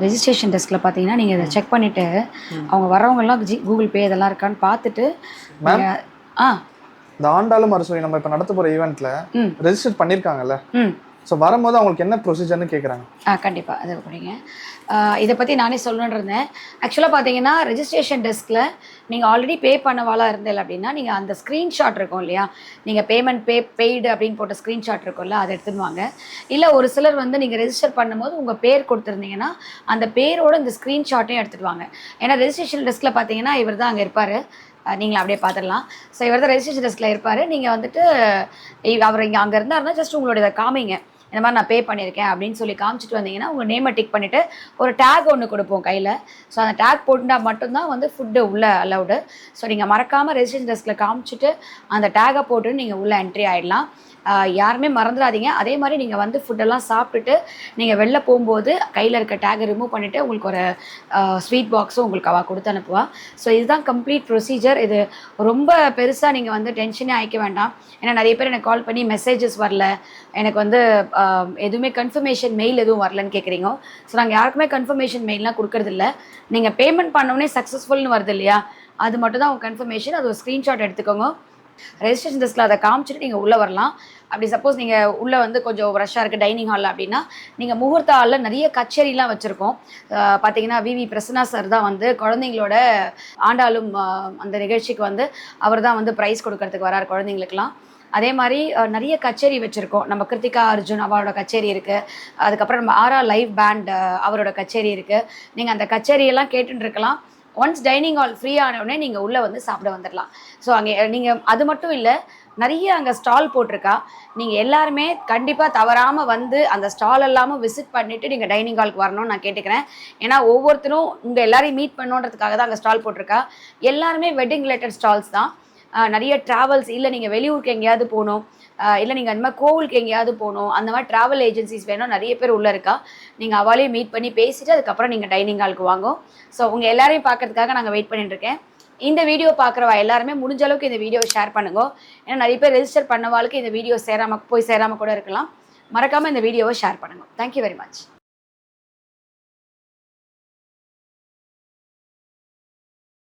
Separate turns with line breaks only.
Registration டெஸ்கில் பார்த்தீங்கன்னா நீங்கள் இதை செக் பண்ணிவிட்டு அவங்க வரவங்கெல்லாம் கூகுள் பே இதெல்லாம் இருக்கான்னு பார்த்துட்டு
இந்த ஆண்டாளும் அரசு நம்ம இப்போ நடத்த போகிற ஈவெண்ட்டில் ரெஜிஸ்டர் பண்ணியிருக்காங்கல்ல, ஸோ வரும்போது அவங்களுக்கு என்ன ப்ரொசீஜர்னு கேட்குறாங்க.
கண்டிப்பாக அது போகிறீங்க. இதை பற்றி நானே சொல்லணுன்னு இருந்தேன். ஆக்சுவலாக பார்த்தீங்கன்னா ரெஜிஸ்ட்ரேஷன் டெஸ்கில் நீங்கள் ஆல்ரெடி பே பண்ணவாளாக இருந்தேன் அப்படின்னா நீங்கள் அந்த ஸ்க்ரீன்ஷாட் இருக்கும் இல்லையா, நீங்கள் பேமெண்ட் பெய்டு அப்படின்னு போட்ட ஸ்க்ரீன்ஷாட் இருக்கும்ல, அதை எடுத்துடுவாங்க. இல்லை ஒரு சிலர் வந்து நீங்கள் ரெஜிஸ்டர் பண்ணும்போது உங்கள் பேர் கொடுத்துருந்தீங்கன்னா அந்த பேரோட இந்த ஸ்க்ரீன்ஷாட்டையும் எடுத்துடுவாங்க. ஏன்னா ரெஜிஸ்ட்ரேஷன் டெஸ்கில் பார்த்தீங்கன்னா இவர் தான் அங்கே இருப்பார், நீங்களும் அப்படியே பார்த்துடலாம். ஸோ இவர் தான் ரெஜிஸ்ட்ரேஷன் டெஸ்கில் இருப்பார். நீங்கள் வந்துட்டு அவர் இங்கே அங்கே இருந்தாருன்னா ஜஸ்ட் உங்களோட காமிங்க, இந்த மாதிரி நான் பே பண்ணியிருக்கேன் அப்படின்னு சொல்லி காமிச்சிட்டு வந்தீங்கன்னா உங்கள் நேமை டிக் பண்ணிவிட்டு ஒரு டேக் ஒன்று கொடுப்போம் கையில். ஸோ அந்த டேக் போட்டுட்டா மட்டும்தான் வந்து ஃபுட்டு உள்ளே அலவுடு. ஸோ நீங்கள் மறக்காமல் ரெஜிஸ்ட்ரேஷன் டெஸ்கில் காமிச்சிட்டு அந்த டேகை போட்டு நீங்கள் உள்ளே என்ட்ரி ஆகிடலாம். யாருமே மறந்துடாதீங்க. அதே மாதிரி நீங்கள் வந்து ஃபுட்டெல்லாம் சாப்பிட்டுட்டு நீங்கள் வெளில போகும்போது கையில் இருக்க டேகை ரிமூவ் பண்ணிவிட்டு உங்களுக்கு ஒரு ஸ்வீட் பாக்ஸும் உங்களுக்கு அவள் கொடுத்து அனுப்புவா. ஸோ இதுதான் கம்ப்ளீட் ப்ரொசீஜர். இது ரொம்ப பெருசாக நீங்கள் வந்து டென்ஷனே ஆகிக்க வேண்டாம். ஏன்னா நிறைய பேர் எனக்கு கால் பண்ணி மெசேஜஸ் வரல, எனக்கு வந்து எதுவுமே கன்ஃபர்மேஷன் மெயில் எதுவும் வரலன்னு கேட்குறீங்க. ஸோ நாங்கள் யாருக்குமே கன்ஃபர்மேஷன் மெயிலெலாம் கொடுக்கறதில்ல. நீங்கள் பேமெண்ட் பண்ணோடனே சக்ஸஸ்ஃபுல்னு வருது இல்லையா, அது மட்டும் தான் உங்கள் கன்ஃபர்மேஷன். அது ஒரு ஸ்க்ரீன்ஷாட் எடுத்துக்கோங்க. ரெஜிஸ்ட்ரேஷன் டெஸ்கில் அதை காமிச்சிட்டு நீங்கள் உள்ளே வரலாம். அப்படி சப்போஸ் நீங்கள் உள்ளே வந்து கொஞ்சம் ரஷ்ஷாக இருக்குது டைனிங் ஹாலில் அப்படின்னா நீங்கள் முகூர்த்த ஹாலில் நிறைய கச்சேரிலாம் வச்சுருக்கோம். பார்த்தீங்கன்னா விவி பிரசன்னா சார் தான் வந்து குழந்தைங்களோட ஆண்டாளும் அந்த நிகழ்ச்சிக்கு வந்து அவர் தான் வந்து ப்ரைஸ் கொடுக்கறதுக்கு வரார் குழந்தைங்களுக்குலாம். அதே மாதிரி நிறைய கச்சேரி வச்சுருக்கோம். நம்ம கிருத்திகா அர்ஜுன் அவரோட கச்சேரி இருக்குது. அதுக்கப்புறம் நம்ம ஆரா லைவ் பேண்ட் அவரோட கச்சேரி இருக்குது. நீங்கள் அந்த கச்சேரியெல்லாம் கேட்டுருக்கலாம். ஒன்ஸ் டைனிங் ஹால் ஃப்ரீ ஆனவுடனே நீங்கள் உள்ளே வந்து சாப்பிட வந்துடலாம். ஸோ அங்கே நீங்கள் அது மட்டும் இல்லை, நிறைய அங்கே ஸ்டால் போட்டிருக்கா. நீங்கள் எல்லாருமே கண்டிப்பாக தவறாமல் வந்து அந்த ஸ்டால் எல்லாமும் விசிட் பண்ணிவிட்டு நீங்கள் டைனிங் ஹாலுக்கு வரணும்னு நான் கேட்டுக்கிறேன். ஏன்னா ஒவ்வொருத்தரும் உங்கள் எல்லாரையும் மீட் பண்ணுன்றதுக்காக தான் அங்கே ஸ்டால் போட்டிருக்கா. எல்லாருமே வெட்டிங் ரிலேட்டட் ஸ்டால்ஸ் தான். நிறைய ட்ராவல்ஸ், இல்லை நீங்கள் வெளியூருக்கு எங்கேயாவது போகணும், இல்லை நீங்கள் அந்த மாதிரி கோவிலுக்கு எங்கேயாவது போகணும், அந்த மாதிரி ட்ராவல் ஏஜென்சிஸ் வேணும், நிறைய பேர் உள்ளே இருக்கா. நீங்கள் அவளையும் மீட் பண்ணி பேசிவிட்டு அதுக்கப்புறம் நீங்கள் டைனிங் ஹாலுக்கு வாங்க. ஸோ உங்கள் எல்லாரையும் பார்க்கறதுக்காக நாங்கள் வெயிட் பண்ணிட்டுருக்கேன். இந்த வீடியோ பார்க்குறவா எல்லாருமே முடிஞ்ச அளவுக்கு இந்த வீடியோவை ஷேர் பண்ணுங்க. ஏன்னா நிறைய பேர் ரெஜிஸ்டர் பண்ணவாளுக்கு இந்த வீடியோ போய் சேராமல் கூட இருக்கலாம். மறக்காமல் இந்த வீடியோவை ஷேர் பண்ணுங்க. Thank you very much.